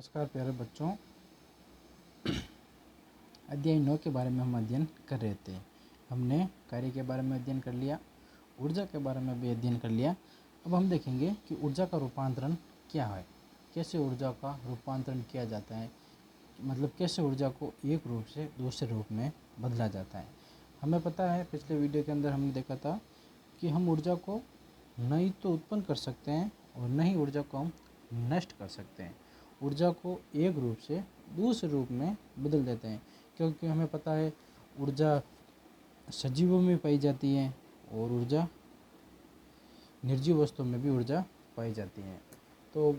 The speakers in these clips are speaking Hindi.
नमस्कार प्यारे बच्चों। अध्याय 9 के बारे में हम अध्ययन कर रहे थे। हमने कार्य के बारे में अध्ययन कर लिया, ऊर्जा के बारे में भी अध्ययन कर लिया। अब हम देखेंगे कि ऊर्जा का रूपांतरण क्या है, कैसे ऊर्जा का रूपांतरण किया जाता है, मतलब कैसे ऊर्जा को एक रूप से दूसरे रूप में बदला जाता है। हमें पता है, पिछले वीडियो के अंदर हमने देखा था कि हम ऊर्जा को न ही तो उत्पन्न कर सकते हैं और न ही ऊर्जा को हम नष्ट कर सकते हैं। ऊर्जा को एक रूप से दूसरे रूप में बदल देते हैं, क्योंकि हमें पता है ऊर्जा सजीवों में पाई जाती है और ऊर्जा निर्जीव वस्तुओं में भी ऊर्जा पाई जाती है। तो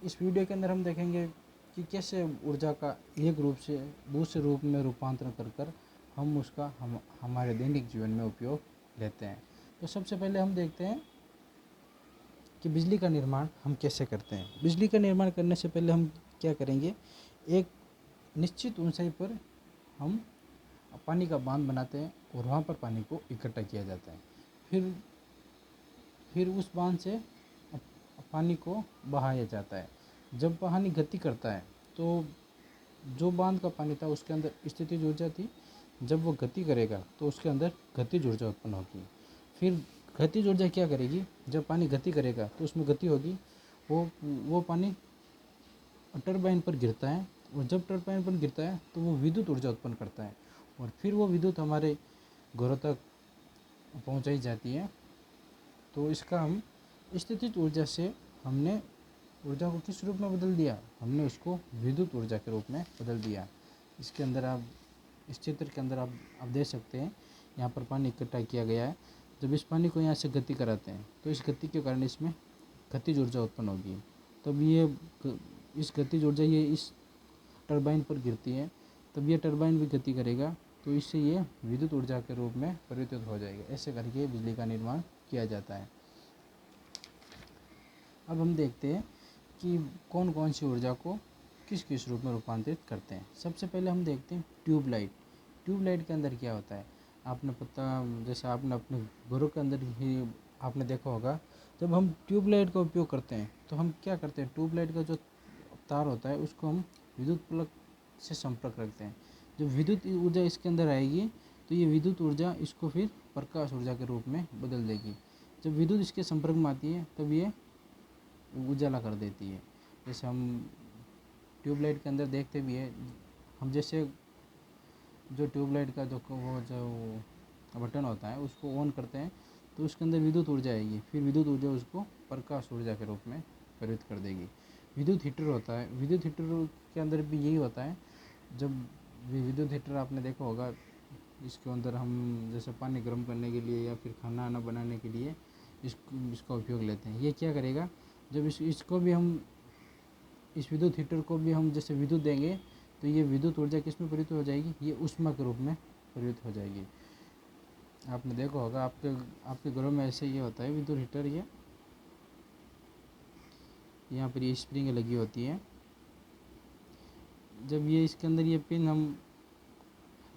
इस वीडियो के अंदर हम देखेंगे कि कैसे ऊर्जा का एक रूप से दूसरे रूप में रूपांतरण कर हम उसका हमारे दैनिक जीवन में उपयोग लेते हैं। तो सबसे पहले हम देखते हैं कि बिजली का निर्माण हम कैसे करते हैं। बिजली का निर्माण करने से पहले हम क्या करेंगे, एक निश्चित ऊंचाई पर हम पानी का बांध बनाते हैं और वहाँ पर पानी को इकट्ठा किया जाता है। फिर उस बांध से पानी को बहाया जाता है। जब पानी गति करता है तो जो बांध का पानी था उसके अंदर स्थितिज ऊर्जा थी, जब वो गति करेगा तो उसके अंदर गतिज ऊर्जा उत्पन्न होगी। फिर गतिज ऊर्जा क्या करेगी, जब पानी गति करेगा तो उसमें गति होगी, वो पानी टरबाइन पर गिरता है और जब टरबाइन पर गिरता है तो वो विद्युत ऊर्जा उत्पन्न करता है और फिर वो विद्युत हमारे घरों तक पहुंचाई जाती है। तो इसका हम स्थितिज ऊर्जा से हमने ऊर्जा को किस रूप में बदल दिया, हमने उसको विद्युत ऊर्जा के रूप में बदल दिया। इसके अंदर आप इस चित्र के अंदर आप देख सकते हैं, यहाँ पर पानी इकट्ठा किया गया है। जब इस पानी को यहाँ से गति कराते हैं तो इस गति के कारण इसमें गतिज ऊर्जा उत्पन्न होगी। तब ये इस गतिज ऊर्जा ये इस टरबाइन पर गिरती है, तब ये टरबाइन भी गति करेगा तो इससे ये विद्युत ऊर्जा के रूप में परिवर्तित हो जाएगा। ऐसे करके बिजली का निर्माण किया जाता है। अब हम देखते हैं कि कौन कौन सी ऊर्जा को किस किस रूप में रूपांतरित करते हैं। सबसे पहले हम देखते हैं ट्यूबलाइट। ट्यूबलाइट के अंदर क्या होता है, आपने पता जैसे आपने अपने घरों के अंदर ही आपने देखा होगा, जब हम ट्यूबलाइट का उपयोग करते हैं तो हम क्या करते हैं, ट्यूबलाइट का जो तार होता है उसको हम विद्युत प्लग से संपर्क रखते हैं। जब विद्युत ऊर्जा इसके अंदर आएगी तो ये विद्युत ऊर्जा इसको फिर प्रकाश ऊर्जा के रूप में बदल देगी। जब विद्युत इसके संपर्क में आती है तब ये उजाला कर देती है। जैसे हम ट्यूबलाइट के अंदर देखते भी है, हम जैसे जो ट्यूबलाइट का जो बटन होता है उसको ऑन करते हैं तो उसके अंदर विद्युत ऊर्जा आएगी, फिर विद्युत ऊर्जा उसको प्रकाश ऊर्जा के रूप में परिवर्तित कर देगी। विद्युत हीटर होता है, विद्युत हीटर के अंदर भी यही होता है। जब विद्युत हीटर आपने देखा होगा, इसके अंदर हम जैसे पानी गर्म करने के लिए या फिर खाना आना बनाने के लिए इसका उपयोग लेते हैं। ये क्या करेगा, जब इसको भी हम इस विद्युत हीटर को भी हम जैसे विद्युत देंगे तो ये विद्युत ऊर्जा किस में परिवर्तित हो जाएगी, ये ऊष्मा के रूप में परिवर्तित हो जाएगी। आपने देखा होगा आपके घरों में ऐसे ये होता है विद्युत हीटर, ये यहाँ पर ये स्प्रिंग लगी होती है। जब ये इसके अंदर ये पिन हम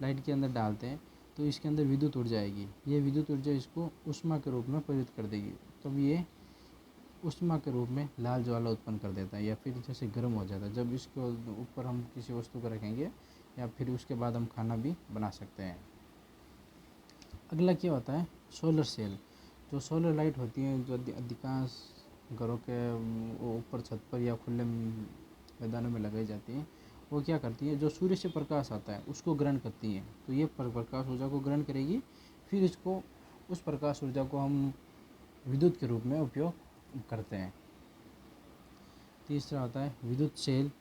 लाइट के अंदर डालते हैं तो इसके अंदर विद्युत ऊर्जा आएगी, ये विद्युत ऊर्जा इसको ऊष्मा के रूप में परिवर्तित कर देगी। तब ये ऊष्मा के रूप में लाल ज्वाला उत्पन्न कर देता है या फिर जैसे गर्म हो जाता है। जब इसके ऊपर हम किसी वस्तु को रखेंगे या फिर उसके बाद हम खाना भी बना सकते हैं। अगला क्या होता है, सोलर सेल। जो सोलर लाइट होती है जो अधिकांश घरों के ऊपर छत पर या खुले मैदानों में लगाई जाती है, वो क्या करती है, जो सूर्य से प्रकाश आता है उसको ग्रहण करती है। तो ये प्रकाश ऊर्जा को ग्रहण करेगी, फिर इसको उस प्रकाश ऊर्जा को हम विद्युत के रूप में उपयोग करते हैं। तीसरा होता है विद्युत सेल।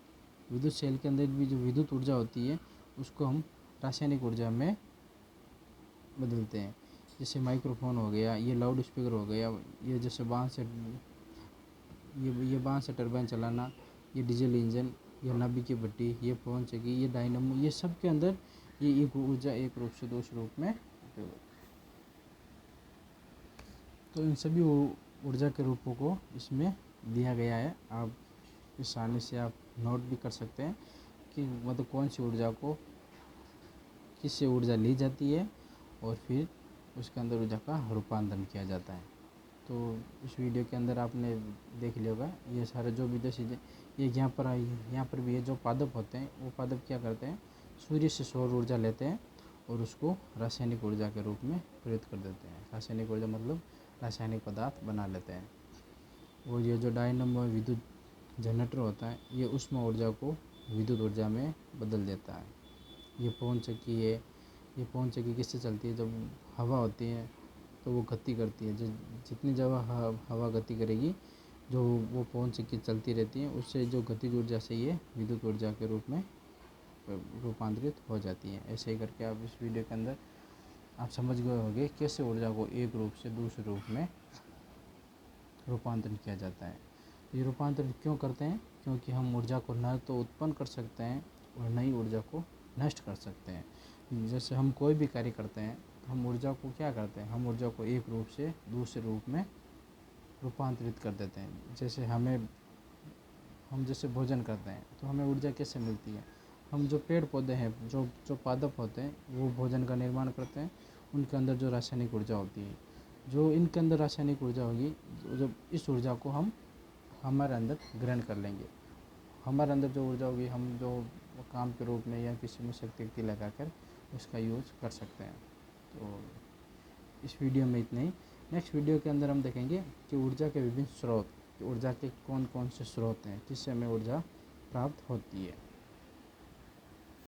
विद्युत सेल के अंदर भी जो विद्युत ऊर्जा होती है उसको हम रासायनिक ऊर्जा में बदलते हैं। जैसे माइक्रोफोन हो गया, ये लाउड स्पीकर हो गया, ये जैसे ये बांस से टरबाइन चलाना, ये डीजल इंजन, ये नाभिक की भट्टी, ये पवन चक्की, ये डायनामो, ये सब के अंदर ये एक ऊर्जा एक रूप से दूसरे रूप में उपयोग। तो इन सभी ऊर्जा के रूपों को इसमें दिया गया है। आप आसानी से आप नोट भी कर सकते हैं कि मतलब कौन सी ऊर्जा को किससे ऊर्जा ली जाती है और फिर उसके अंदर ऊर्जा का रूपांतरण किया जाता है। तो इस वीडियो के अंदर आपने देख लिया होगा, ये सारे जो भी एक यहाँ पर आई है, यहाँ पर भी है। जो पादप होते हैं वो पादप क्या करते हैं, सूर्य से सौर ऊर्जा लेते हैं और उसको रासायनिक ऊर्जा के रूप में प्रयुक्त कर देते हैं। रासायनिक ऊर्जा मतलब रासायनिक पदार्थ बना लेते हैं। और ये जो डायनमो विद्युत जनरेटर होता है ये उष्मा ऊर्जा को विद्युत ऊर्जा में बदल देता है। ये पवन चक्की है, ये पवन चक्की किससे चलती है, जब हवा होती है तो वो गति करती है। जितनी जगह हवा गति करेगी जो वो पवन चक्की चलती रहती है, उससे जो गतिज ऊर्जा से ये विद्युत ऊर्जा के रूप में रूपांतरित हो जाती है। ऐसे ही करके आप इस वीडियो के अंदर आप समझ गए होंगे कैसे ऊर्जा को एक रूप से दूसरे रूप में रूपांतरित किया जाता है। ये रूपांतरित क्यों करते हैं, क्योंकि हम ऊर्जा को न तो उत्पन्न कर सकते हैं और नई ऊर्जा को नष्ट कर सकते हैं। जैसे हम कोई भी कार्य करते हैं, हम ऊर्जा को क्या करते हैं, हम ऊर्जा को एक रूप से दूसरे रूप में रूपांतरित कर देते हैं। जैसे हम जैसे भोजन करते हैं तो हमें ऊर्जा कैसे मिलती है, हम जो पेड़ पौधे हैं, जो पादप होते हैं वो भोजन का निर्माण करते हैं, उनके अंदर जो रासायनिक ऊर्जा होती है, जो इनके अंदर रासायनिक ऊर्जा होगी, जब इस ऊर्जा को हम हमारे अंदर ग्रहण कर लेंगे, हमारे अंदर जो ऊर्जा होगी हम जो काम के रूप में या किसी में शक्ति लगाकर उसका यूज कर सकते हैं। तो इस वीडियो में इतना ही। नेक्स्ट वीडियो के अंदर हम देखेंगे कि ऊर्जा के विभिन्न स्रोत, ऊर्जा के कौन कौन से स्रोत हैं जिससे हमें ऊर्जा प्राप्त होती है।